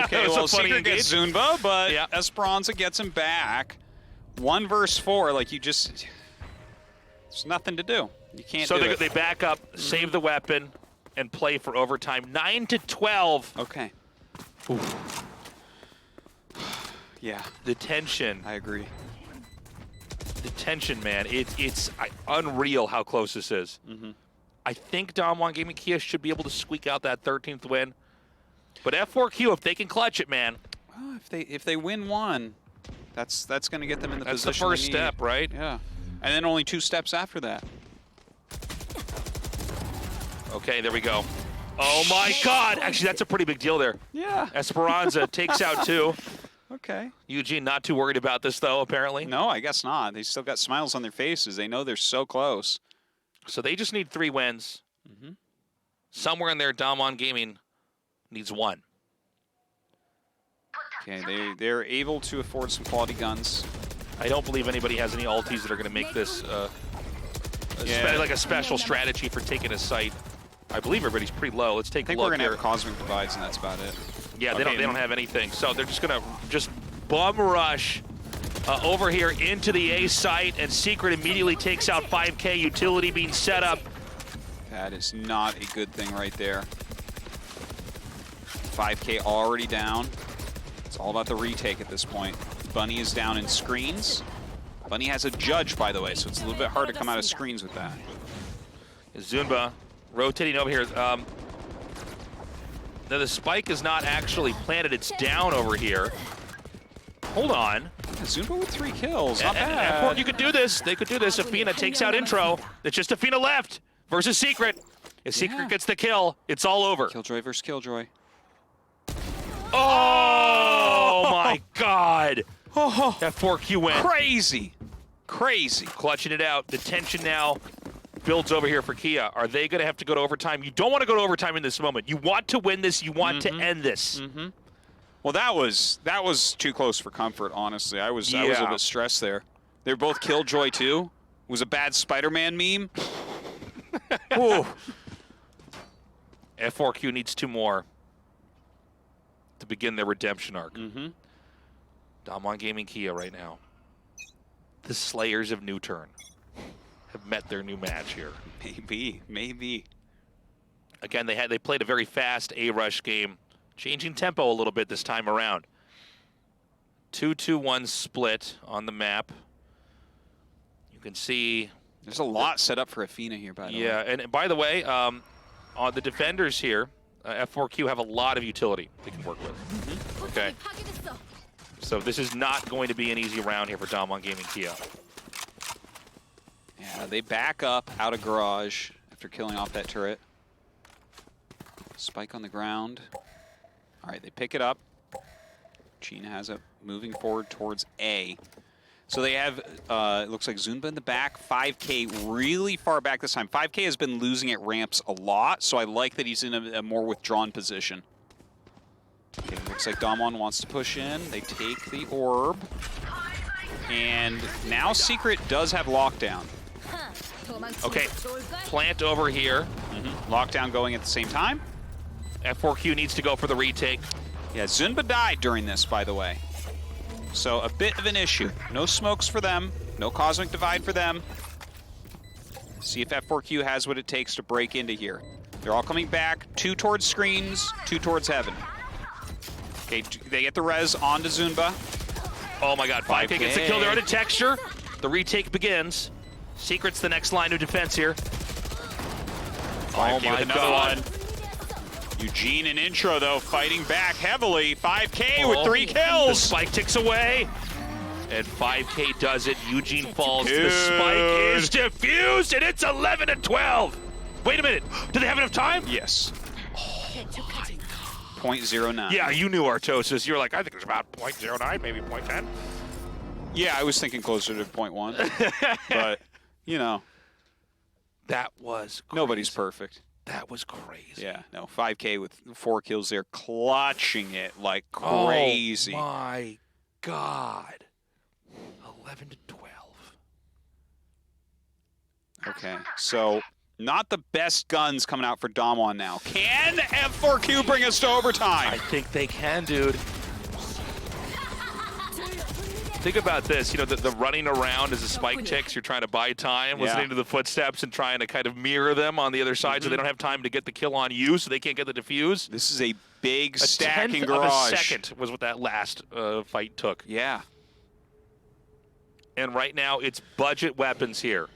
Okay, well, Secret gets Zunba, but Esperanza gets him back. 1 versus 4, like you just, there's nothing to do. You can't do it. So they back up, save the weapon, and play for overtime. 9-12. Okay. Yeah. The tension. I agree. The tension, man. It's unreal how close this is. I think DAMWON Gaming Kia should be able to squeak out that 13th win. But F4Q, if they can clutch it, man. Well, if they win 1, that's going to get them in the position. That's the first step, right? Yeah. And then only 2 steps after that. Okay, there we go. Oh my God! Actually, that's a pretty big deal there. Yeah. Esperanza takes out 2. Okay. Eugene not too worried about this, though, apparently. No, I guess not. They still got smiles on their faces. They know they're so close. So they just need 3 wins. Somewhere in there, DAMWON Gaming needs 1. Okay, they're able to afford some quality guns. I don't believe anybody has any ultis that are going to make this like a special strategy for taking a site. I believe everybody's pretty low. Let's take a look here. I think we're going to have cosmic divides, and that's about it. Yeah, they don't have anything. So they're just going to bum rush over here into the A site, and Secret immediately takes out 5K. Utility being set up. That is not a good thing right there. 5K already down. It's all about the retake at this point. Bunny is down in screens. Bunny has a judge, by the way, so it's a little bit hard to come out of screens with that. Zunba rotating over here. Now the spike is not actually planted. It's down over here. Hold on. Yeah, Zunba with 3 kills. Not bad. F4, you could do this. They could do this. Athena takes out Intro. It's just Athena left versus Secret. If Secret gets the kill, it's all over. Killjoy versus Killjoy. Oh my God. F4Q win. Crazy. Crazy. Clutching it out. The tension now builds over here for Kia. Are they going to have to go to overtime? You don't want to go to overtime in this moment. You want to win this. You want to end this. Well, that was too close for comfort, honestly. I was a little bit stressed there. They're both Killjoy too. It was a bad Spider-Man meme. F4Q needs 2 more to begin their redemption arc. DAMWON Gaming Kia right now. The Slayers of New Turn have met their new match here. Maybe. Again, they played a very fast A-rush game, changing tempo a little bit this time around. 2-2-1 split on the map. You can see there's a lot set up for Athena here, by the way. Yeah, and by the way, on the defenders here, F4Q have a lot of utility they can work with. Okay. So this is not going to be an easy round here for DAMWON Gaming Kia. Yeah, they back up out of garage after killing off that turret. Spike on the ground. All right, they pick it up. China has it moving forward towards A. So they have, it looks like Zunba in the back, 5K really far back this time. 5K has been losing at ramps a lot, so I like that he's in a more withdrawn position. Okay, looks like DAMWON wants to push in. They take the orb. And now Secret does have lockdown. Okay, plant over here. Lockdown going at the same time. F4Q needs to go for the retake. Yeah, Zunba died during this, by the way. So a bit of an issue. No smokes for them. No Cosmic Divide for them. See if F4Q has what it takes to break into here. They're all coming back. 2 towards screens, 2 towards heaven. Okay, they get the res onto Zunba. Oh my god, 5K gets the kill. They're out of texture. The retake begins. Secret's the next line of defense here. Oh my god. Eugene and Intro, though, fighting back heavily. 5K with 3 kills. The spike ticks away. And 5K does it. Eugene falls. The spike is defused, and it's 11 and 12. Wait a minute. Do they have enough time? Yes. Oh my god. 0.09. Yeah, you knew Artosis. You're like, I think it's about 0.09, maybe 0.10. Yeah, I was thinking closer to 0.1. But, you know. That was crazy. Nobody's perfect. That was crazy. Yeah, no, 5K with 4 kills there, clutching it like crazy. Oh my god. 11 to 12. Okay, so not the best guns coming out for DAMWON now. Can F4Q bring us to overtime? I think they can, dude. Think about this, you know, the running around as the spike ticks, you're trying to buy time, listening to the footsteps and trying to kind of mirror them on the other side so they don't have time to get the kill on you, so they can't get the defuse. This is a big stacking tenth garage. Of a second was what that last fight took. Yeah. And right now, it's budget weapons here.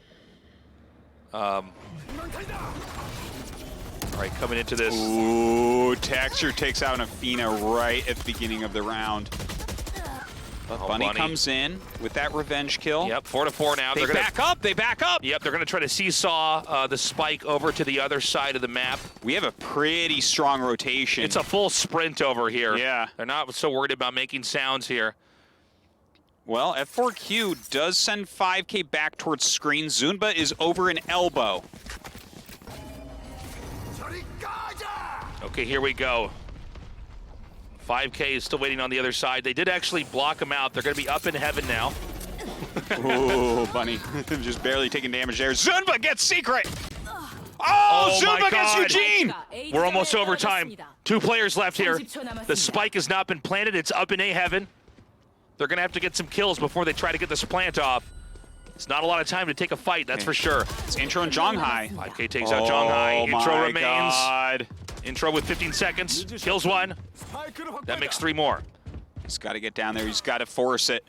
All right, coming into this. Ooh, Texture takes out Afina right at the beginning of the round. But Bunny comes in with that revenge kill. Yep, 4-4 now. They back up. They back up. Yep, they're going to try to seesaw the spike over to the other side of the map. We have a pretty strong rotation. It's a full sprint over here. Yeah. They're not so worried about making sounds here. Well, F4Q does send 5K back towards screen. Zunba is over an elbow. Okay, here we go. 5K is still waiting on the other side. They did actually block him out. They're going to be up in heaven now. Ooh, Bunny. Just barely taking damage there. Zunba gets secret! Oh, Zunba gets Eugene! We're almost overtime. 2 players left here. The spike has not been planted. It's up in A heaven. They're going to have to get some kills before they try to get this plant off. It's not a lot of time to take a fight, that's for sure. It's Intro and Zhonghai. 5K takes out Zhonghai. Intro remains. God. Intro with 15 seconds. Kills 1. That makes 3 more. He's got to get down there. He's got to force it.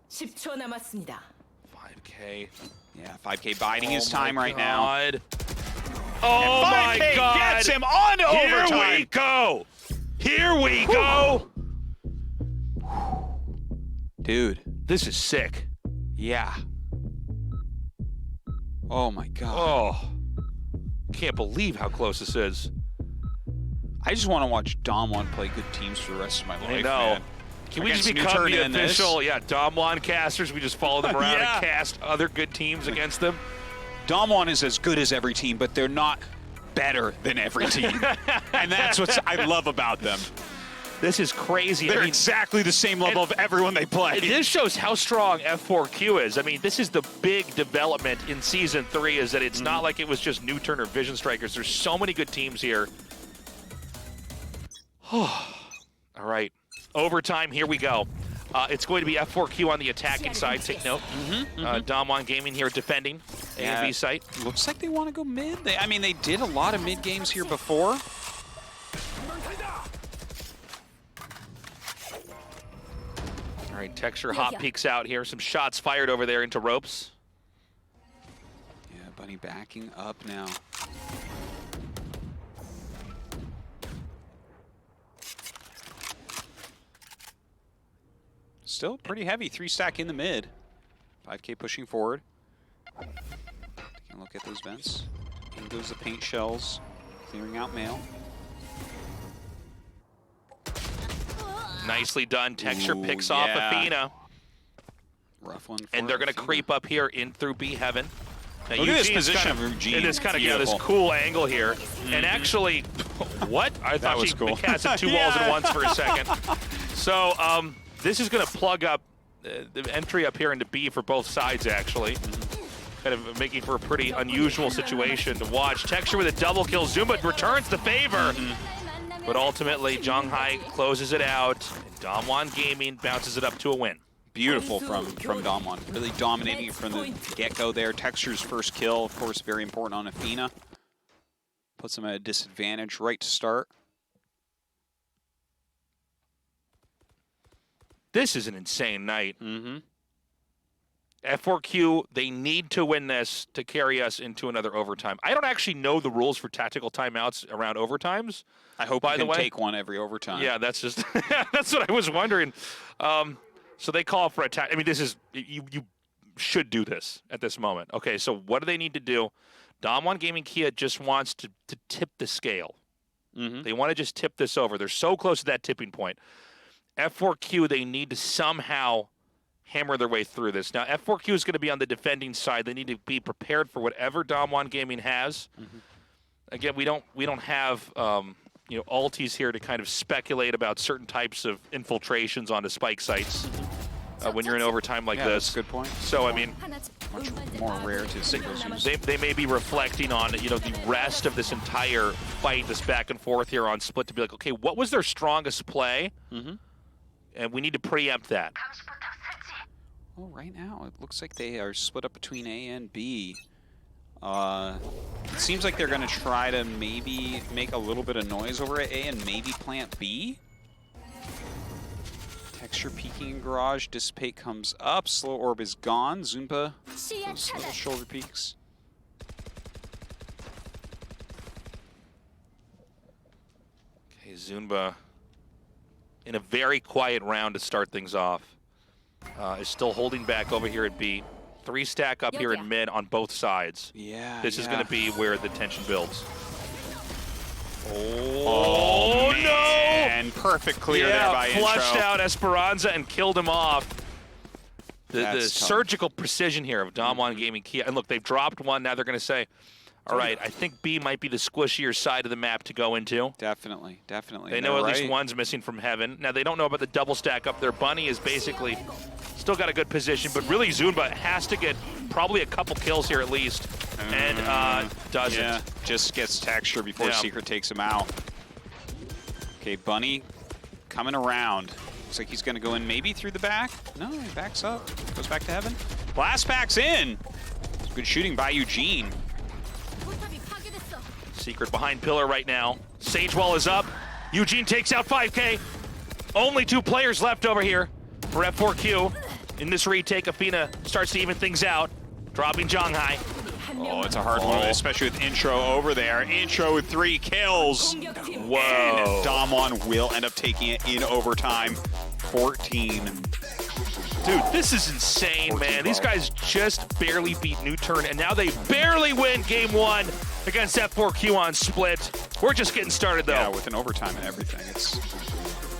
5K. Yeah, 5K biding his time right now. Oh my god. Gets him on to overtime. Here we go. Here we go. Dude. This is sick. Yeah. Oh my god. Oh. Can't believe how close this is. I just want to watch DAMWON play good teams for the rest of my life. I know. Man. Can we just become the official, DAMWON casters? We just follow them around and cast other good teams against them? DAMWON is as good as every team, but they're not better than every team. And that's what I love about them. This is crazy. They're exactly the same level of everyone they play. This shows how strong F4Q is. I mean, this is the big development in Season 3 is that it's not like it was just New Turner Vision Strikers. There's so many good teams here. All right. Overtime, here we go. It's going to be F4Q on the attacking side. Take note. DAMWON Gaming here defending A and B site. Looks like they want to go mid. I mean, they did a lot of mid games here before. All right, Texture hot peeks out here. Some shots fired over there into ropes. Yeah, Bunny backing up now. Still pretty heavy. 3-stack in the mid. 5K pushing forward. Taking a look at those vents. In goes the paint shells. Clearing out mail. Nicely done. Texture picks off Afina. Rough one. And they're going to creep up here in through B heaven. Now, look at this position of Eugene. In this kind of this cool angle here. And actually, what? I thought she casted 2 walls at once for a second. So, this is going to plug up the entry up here into B for both sides, actually. Kind of making for a pretty unusual situation to watch. Texture with a double kill. Zuma returns the favor. But ultimately, Zhonghai closes it out. And DAMWON Gaming bounces it up to a win. Beautiful from DAMWON. Really dominating it from the get-go there. Texture's first kill, of course, very important on Athena. Puts them at a disadvantage right to start. This is an insane night. Mm-hmm. F4Q, they need to win this to carry us into another overtime. I don't actually know the rules for tactical timeouts around overtimes. I hope you can take one every overtime. Yeah, that's just that's what I was wondering. So they call for attack. I mean, this is you should do this at this moment. Okay, so what do they need to do? DAMWON Gaming Kia just wants to tip the scale. Mm-hmm. They want to just tip this over. They're so close to that tipping point. F4Q, they need to somehow hammer their way through this. Now, F4Q is going to be on the defending side. They need to be prepared for whatever DAMWON Gaming has. Mm-hmm. Again, we don't have ultis here to kind of speculate about certain types of infiltrations onto spike sites when you're in overtime like this. That's a good point. So, I mean, much more rare to see those used. They may be reflecting on the rest of this entire fight, this back and forth here on split, to be like, okay, what was their strongest play? Mm-hmm. And we need to preempt that. Well, right now, it looks like they are split up between A and B. It seems like they're going to try to maybe make a little bit of noise over at A and maybe plant B. Texture peeking in garage. Dissipate comes up. Slow orb is gone. Zumba, those little shoulder peeks. Okay, Zumba, in a very quiet round to start things off, is still holding back over here at B. 3 stack up here in mid on both sides. Yeah. This is going to be where the tension builds. Oh man. No! Perfect clear there by flushed Intro. out Esperanza and killed him off. The surgical precision here of DAMWON Gaming Kia. And look, they've dropped one. Now they're going to say, all right, I think B might be the squishier side of the map to go into. Definitely, definitely. They know at least one's missing from heaven. Now, they don't know about the double stack up there. Bunny is basically still got a good position, but really Zumba has to get probably a couple kills here at least, and doesn't. Yeah, just gets Texture before Secret takes him out. Okay, Bunny coming around. Looks like he's going to go in maybe through the back. No, he backs up. Goes back to heaven. Blast backs in. Good shooting by Eugene. Secret behind pillar right now. Sage wall is up. Eugene takes out 5K. Only 2 players left over here for F4Q. In this retake, Athena starts to even things out, dropping Zhanghai. Oh, it's a hard one, especially with Intro over there. Intro with 3 kills. Whoa. And DAMWON will end up taking it in overtime. 14. Dude, this is insane, man. These guys just barely beat New Turn, and now they barely win Game 1 against F4Q on split. We're just getting started, though. Yeah, with an overtime and everything.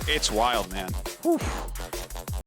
It's wild, man. Whew.